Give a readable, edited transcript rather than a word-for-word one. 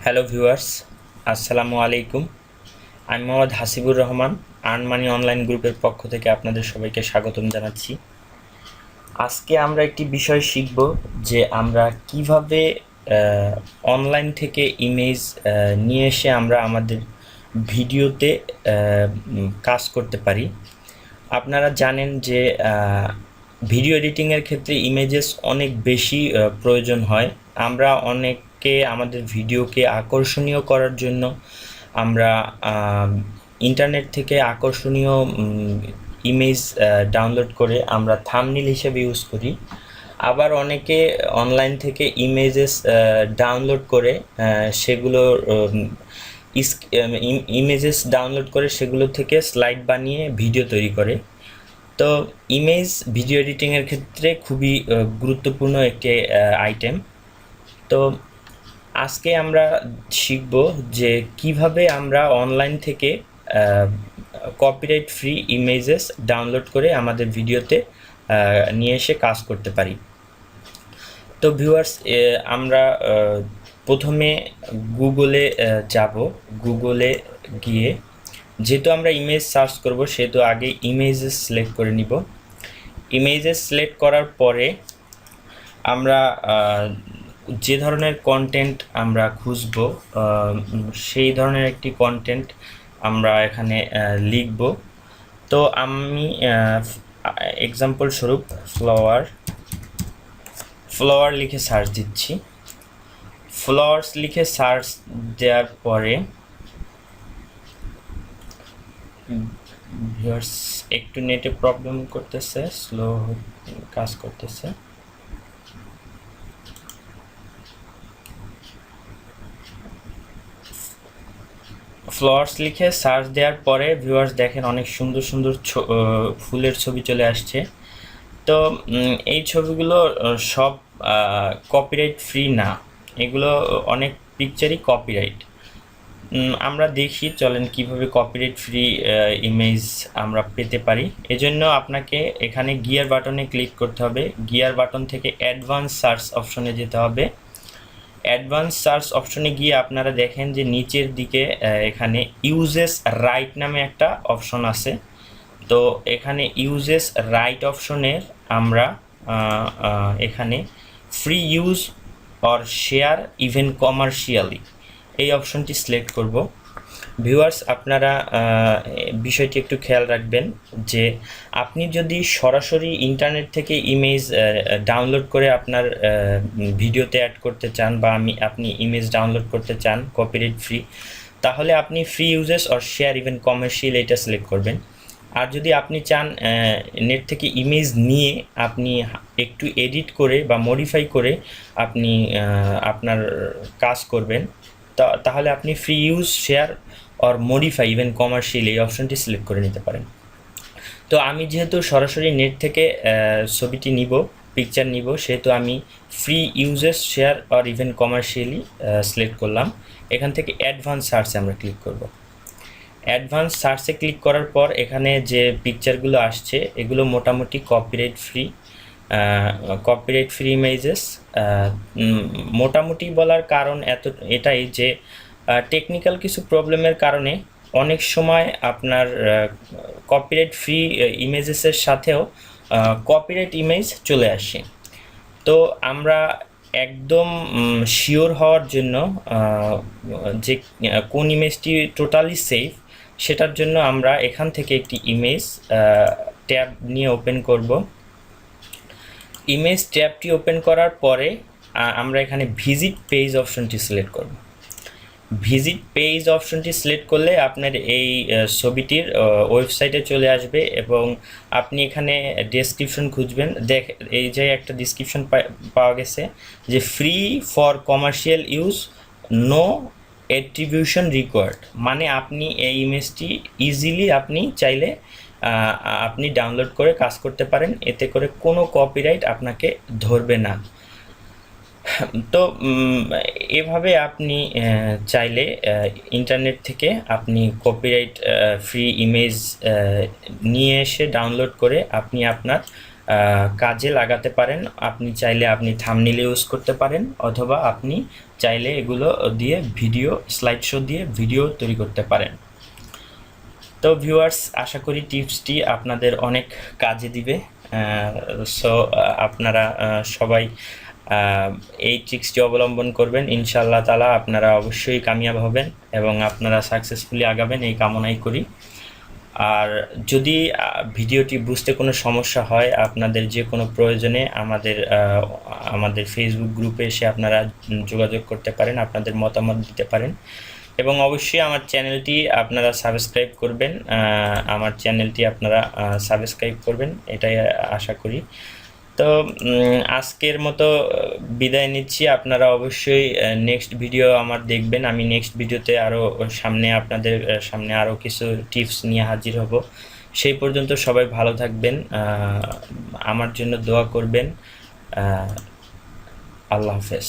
Hello viewers, আসসালামু আলাইকুম। আমি Mohammad Hasibur Rahman, earn money online গ্রুপের পক্ষ থেকে আপনাদের সবাইকে স্বাগতম জানাচ্ছি। আজকে আমরা একটি বিষয় শিখব যে আমরা কিভাবে অনলাইন থেকে ইমেজ নিয়ে এসে আমরা আমাদের ভিডিওতে কাজ করতে পারি। আপনারা জানেন যে ভিডিও এডিটিংয়ের ক্ষেত্রে ইমেজেস অনেক বেশি প্রয়োজন হয়। আমরা অনেককে আমাদের ভিডিওকে আকর্ষণীয় করার জন্য আমরা ইন্টারনেট থেকে আকর্ষণীয় ইমেজ ডাউনলোড করে আমরা থাম্বনেল হিসেবে ইউজ করি। আবার অনেকে অনলাইন থেকে ইমেজেস ডাউনলোড করে সেগুলো ইমেজেস ডাউনলোড করে সেগুলো থেকে স্লাইড বানিয়ে ভিডিও তৈরি করে। তো ইমেজ ভিডিও এডিটিংয়ের ক্ষেত্রে খুবই গুরুত্বপূর্ণ একটি আইটেম। তো আজকে আমরা শিখব যে কিভাবে আমরা অনলাইন থেকে কপিরাইট ফ্রি ইমেজেস ডাউনলোড করে আমাদের ভিডিওতে নিয়ে এসে কাজ করতে পারি। তো ভিউয়ার্স, আমরা প্রথমে গুগলে যাব। গুগলে গিয়ে যেহেতু আমরা ইমেজ সার্চ করব সেহেতু আগে ইমেজেস সিলেক্ট করে নিব। ইমেজেস সিলেক্ট করার পরে আমরা যে ধরনের কন্টেন্ট আমরা খুঁজব সেই ধরনের একটি কন্টেন্ট আমরা এখানে লিখব। তো আমি এক্সাম্পল স্বরূপ ফ্লাওয়ার লিখে সার্চ দিচ্ছি। ফ্লাওয়ার্স লিখে সার্চ দেওয়ার পরে ভিউয়ার্স একটু নেটে প্রবলেম করতেছে, স্লো কাজ করতেছে। ফ্লাওয়ার্স লিখে সার্চ দেওয়ার পরে ভিউয়ার্স দেখেন অনেক সুন্দর সুন্দর ফুলের ছবি চলে আসছে। তো এই ছবিগুলো সব কপিরাইট ফ্রি না, এগুলো অনেক পিকচারই কপিরাইট। আমরা দেখি চলেন কিভাবে কপিরাইট ফ্রি ইমেজ আমরা পেতে পারি। এজন্য আপনাকে এখানে গিয়ার বাটনে ক্লিক করতে হবে। গিয়ার বাটন থেকে অ্যাডভান্স সার্চ অপশনে যেতে হবে। অ্যাডভান্স সার্চ অপশনে গিয়ে আপনারা দেখেন যে নিচের দিকে এখানে ইউজেস রাইট নামে একটা অপশন আছে। তো এখানে ইউজেস রাইট অপশনের আমরা এখানে free use or share even commercially এই অপশনটি সিলেক্ট করব। ভিউয়ার্স, আপনারা বিষয়টি একটু খেয়াল রাখবেন যে আপনি যদি সরাসরি ইন্টারনেট থেকে ইমেজ ডাউনলোড করে আপনার ভিডিওতে অ্যাড করতে চান বা আপনি ইমেজ ডাউনলোড করতে চান কপিরাইট ফ্রি, তাহলে আপনি free uses or share even commercial এটা সিলেক্ট করবেন। আর যদি আপনি চান নেট থেকে ইমেজ নিয়ে আপনি একটু এডিট করে বা মডিফাই করে আপনি আপনার কাজ করবেন, তাহলে আপনি free use, share or modify even commercial এই অপশনটি সিলেক্ট করে নিতে পারেন। তো আমি যেহেতু সরাসরি নেট থেকে ছবিটি নিব, পিকচার নিব, সেহেতু আমি free uses, share or even commercially select করলাম। এখান থেকে অ্যাডভান্স সার্চে আমরা ক্লিক করব। অ্যাডভান্স সার্চে ক্লিক করার পর এখানে যে পিকচারগুলো আসছে এগুলো মোটামুটি কপিরাইট ফ্রি ইমেজেস। মোটামুটি বলার কারণ এটাই যে টেকনিক্যাল কিছু প্রবলেমের কারণে অনেক সময় আপনার কপিরাইট ফ্রি ইমেজেসের সাথেও কপিরাইট ইমেজ চলে আসে। তো আমরা একদম শিওর হওয়ার জন্য যে কোন ইমেজটি টোটালি সেফ সেটার জন্য আমরা এখান থেকে একটি ইমেজ ট্যাব নিয়ে ওপেন করব। ইমেজ ট্যাবটি ওপেন করার পরে আমরা এখানে ভিজিট পেজ অপশনটি সিলেক্ট করব। ভিজিট পেজ অপশনটি সিলেক্ট করলে আপনার এই ছবিটির ওয়েবসাইটে চলে আসবে এবং আপনি এখানে ডেসক্রিপশন খুঁজবেন। এই যে একটা ডেসক্রিপশন পাওয়া গেছে যে free for commercial use, no attribution required, মানে আপনি এই ইমেজটি ইজিলি আপনি চাইলে আপনি ডাউনলোড করে কাজ করতে পারেন, এতে করে কোনো কপিরাইট আপনাকে ধরবে না। তো এভাবে আপনি চাইলে ইন্টারনেট থেকে আপনি কপিরাইট ফ্রি ইমেজ নিয়ে এসে ডাউনলোড করে আপনি আপনার কাজে লাগাতে পারেন। আপনি চাইলে আপনি থাম্বনেল ইউজ করতে পারেন, অথবা আপনি চাইলে এগুলো দিয়ে ভিডিও স্লাইড শো দিয়ে ভিডিও তৈরি করতে পারেন। তো ভিউয়ার্স, আশা করি টিপসটি আপনাদের অনেক কাজে দিবে। সো আপনারা সবাই এই ট্রিক্সটি অবলম্বন করবেন, ইনশাআল্লাহ তাআলা আপনারা অবশ্যই কামিয়াব হবেন এবং আপনারা সাকসেসফুলি আগাবেন, এই কামনাই করি। আর যদি ভিডিওটি বুঝতে কোনো সমস্যা হয়, আপনাদের যে কোনো প্রয়োজনে আমাদের ফেসবুক গ্রুপে এসে আপনারা যোগাযোগ করতে পারেন, আপনাদের মতামত দিতে পারেন এবং অবশ্যই আমার চ্যানেলটি আপনারা সাবস্ক্রাইব করবেন। আমার চ্যানেলটি আপনারা সাবস্ক্রাইব করবেন, এটাই আশা করি। তো আজকের মতো বিদায় নিচ্ছি। আপনারা অবশ্যই নেক্সট ভিডিও আমার দেখবেন। আমি নেক্সট ভিডিওতে আরও আপনাদের সামনে আরও কিছু টিপস নিয়ে হাজির হব। সেই পর্যন্ত সবাই ভালো থাকবেন, আমার জন্য দোয়া করবেন। আল্লাহ হাফেজ।